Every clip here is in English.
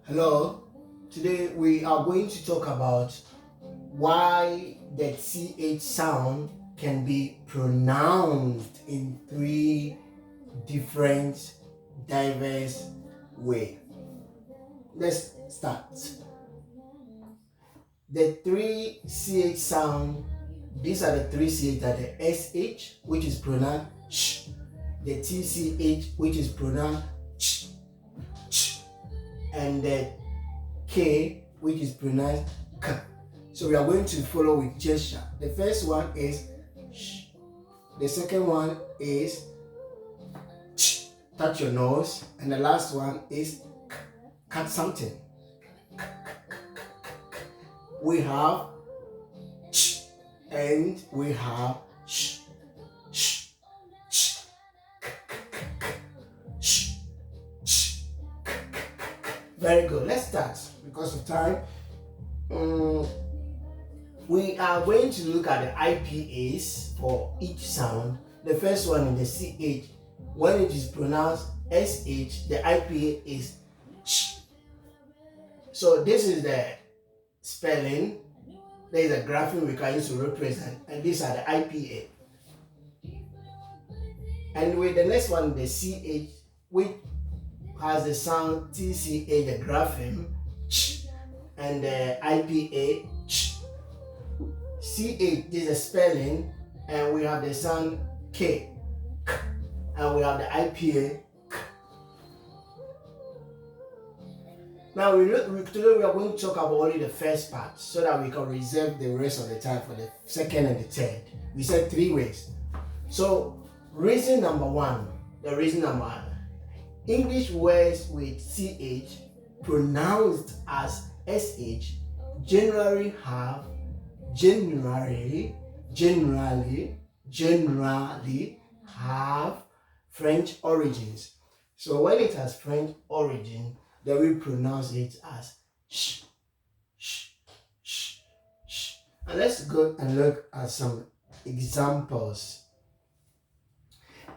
Hello, today we are going to talk about why the CH sound can be pronounced in three different diverse ways. Let's start. The three CH sound, these are the three CH that the SH, which is pronounced sh, the TCH, which is pronounced ch, ch, and the K, which is pronounced K. So we are going to follow with gesture. The first one is sh. The second one is ch. Touch your nose. And the last one is k. Cut something. We have ch and we have sh. Sh. Ch. Sh. Sh. Very good. Let's start because of time. We are going to look at the IPAs for each sound. The first one is the CH. When it is pronounced SH, the IPA is ch. So this is the spelling. There is a grapheme we can use to represent, and these are the IPA. And with the next one, the CH, which has the sound TCH, the grapheme, ch, and the IPA, ch. CH, this is a spelling, and we have the sound K, and we have the IPA. Now today we are going to talk about only the first part so that we can reserve the rest of the time for the second and the third. We said three ways. So reason number one, English words with CH pronounced as SH generally have French origins. So when it has French origin, then we pronounce it as sh, sh, sh, sh. And let's go and look at some examples.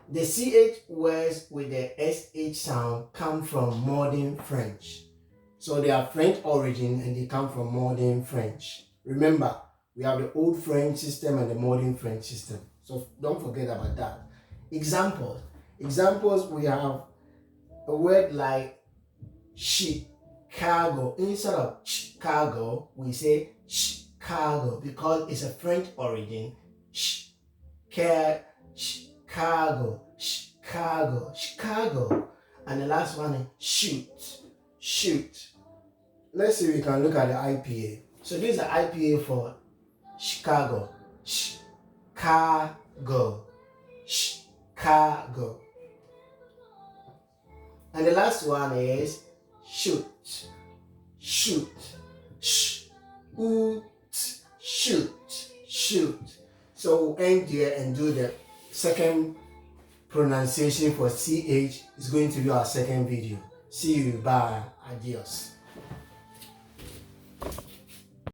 The CH words with the SH sound come from modern French. So they are French origin and they come from modern French. Remember, we have the old French system and the modern French system. So don't forget about that. Examples, we have a word like Chicago. Instead of Chicago, we say Chicago because it's a French origin. Chicago. And the last one is shoot. Let's see if we can look at the IPA. So this is the IPA for Chicago. And the last one is shoot. So we'll end here and do the second pronunciation for CH. Is going to be our second video. See you. Bye. Adios.